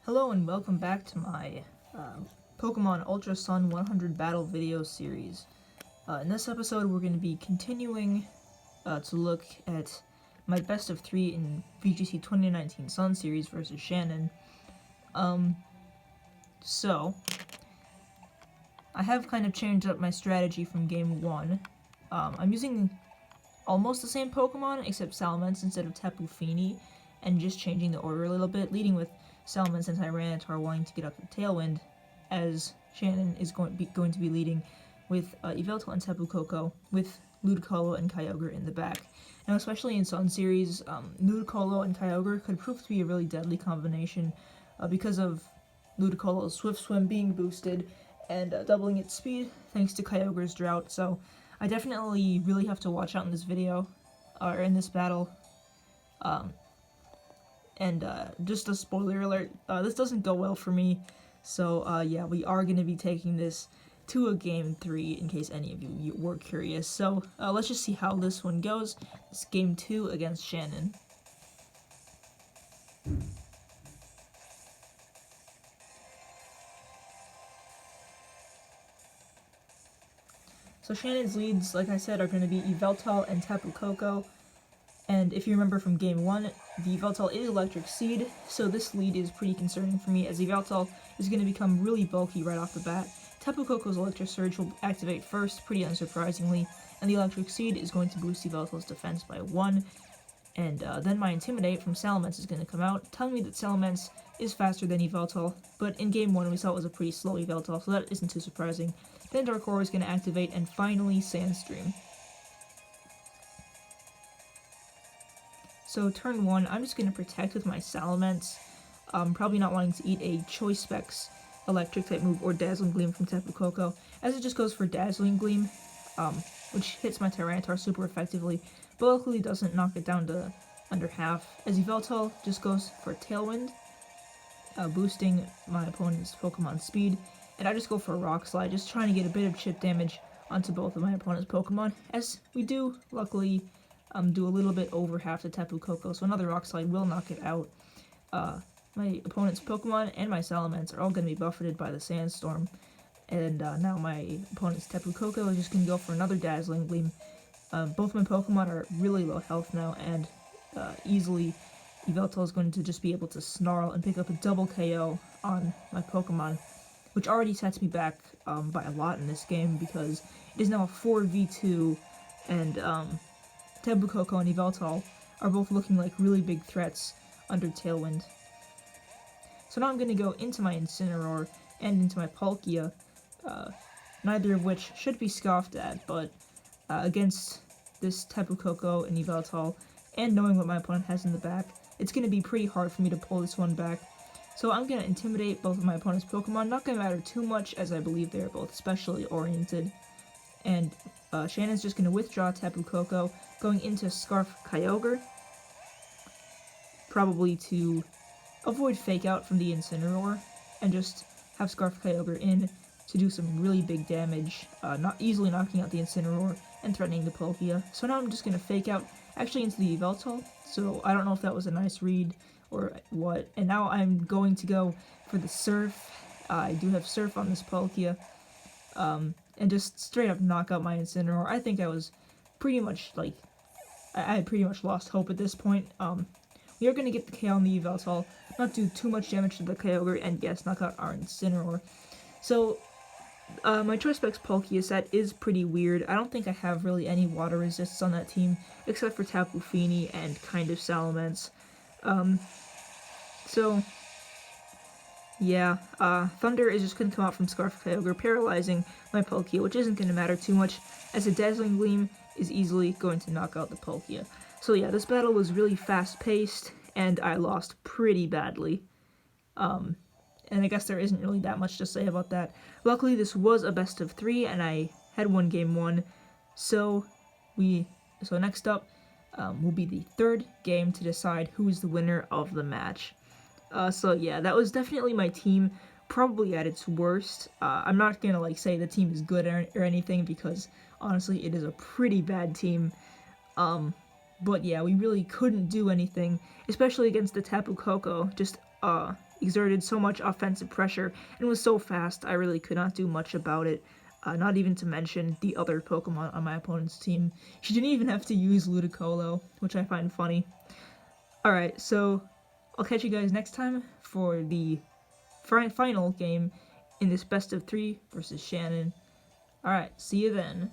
Hello and welcome back to my Pokemon Ultra Sun 100 Battle video series. In this episode, we're going to be continuing to look at my best of 3 in VGC 2019 Sun series versus Shannon. So, I have kind of changed up my strategy from game 1. I'm using almost the same Pokemon, except Salamence instead of Tapu Fini, and just changing the order a little bit, leading with Salamence and Tyranitar wanting to get up to Tailwind, as Shannon is going to be leading with Yveltal and Tapu Koko, with Ludicolo and Kyogre in the back. Now, especially in Sun Series, Ludicolo and Kyogre could prove to be a really deadly combination because of Ludicolo's Swift Swim being boosted and doubling its speed thanks to Kyogre's Drought. So I definitely really have to watch out in this video, or in this battle. Just a spoiler alert, this doesn't go well for me, so yeah, we are going to be taking this to a game 3 in case any of you were curious. So let's just see how this one goes. It's game 2 against Shannon. So Shannon's leads, like I said, are going to be Yveltal and Tapu Koko. And if you remember from game 1, the Yveltal is Electric Seed, so this lead is pretty concerning for me, as Yveltal is going to become really bulky right off the bat. Tapu Koko's Electric Surge will activate first, pretty unsurprisingly, and the Electric Seed is going to boost Yveltal's defense by 1. And then my Intimidate from Salamence is going to come out, telling me that Salamence is faster than Yveltal, but in game 1 we saw it was a pretty slow Yveltal, so that isn't too surprising. Then Dark Aura is going to activate, and finally Sandstream. So turn 1, I'm just going to protect with my Salamence, probably not wanting to eat a Choice Specs electric type move or Dazzling Gleam from Tapu Koko, as it just goes for Dazzling Gleam, which hits my Tyranitar super effectively, but luckily doesn't knock it down to under half, as Yveltal just goes for Tailwind, boosting my opponent's Pokemon speed, and I just go for a Rock Slide, just trying to get a bit of chip damage onto both of my opponent's Pokemon, as we do, luckily, do a little bit over half the Tapu Koko, so another Rock Slide will knock it out. My opponent's Pokemon and my Salamence are all going to be buffeted by the Sandstorm, and now my opponent's Tapu Koko is just going to go for another Dazzling Gleam. Both my Pokemon are really low health now, and easily Yveltal is going to just be able to Snarl and pick up a double KO on my Pokemon, which already sets me back by a lot in this game, because it is now a 4v2, and Tapu Koko and Yveltal are both looking like really big threats under Tailwind. So now I'm going to go into my Incineroar and into my Palkia, neither of which should be scoffed at, but against this Tapu Koko and Yveltal, and knowing what my opponent has in the back, it's going to be pretty hard for me to pull this one back. So I'm going to Intimidate both of my opponent's Pokemon, not going to matter too much, as I believe they are both specially oriented. And Shannon's just going to withdraw Tapu Koko, going into Scarf Kyogre, probably to avoid Fake Out from the Incineroar, and just have Scarf Kyogre in to do some really big damage, not easily knocking out the Incineroar and threatening the Palkia. So now I'm just going to Fake Out, actually into the Yveltal, so I don't know if that was a nice read or what. And now I'm going to go for the Surf. I do have Surf on this Palkia, and just straight up knock out my Incineroar. I think I was pretty much, like, I had pretty much lost hope at this point. We are going to get the KO on the Yveltal, not do too much damage to the Kyogre, and yes, knock out our Incineroar. So, my Choice Specs Palkia set is pretty weird. I don't think I have really any water resists on that team, except for Tapu Fini and kind of Salamence. So, yeah, Thunder is just going to come out from Scarf Kyogre, paralyzing my Palkia, which isn't going to matter too much, as a Dazzling Gleam is easily going to knock out the Palkia. So yeah, this battle was really fast-paced, and I lost pretty badly. And I guess there isn't really that much to say about that. Luckily, this was a best of 3, and I had won game 1. So next up will be the third game to decide who is the winner of the match. So yeah, that was definitely my team, probably at its worst. I'm not gonna like say the team is good or anything, because honestly, it is a pretty bad team. But yeah, we really couldn't do anything, especially against the Tapu Koko, just exerted so much offensive pressure and was so fast I really could not do much about it. Not even to mention the other Pokemon on my opponent's team. She didn't even have to use Ludicolo, which I find funny. Alright, so I'll catch you guys next time for the final game in this best of 3 versus Shannon. Alright, see you then.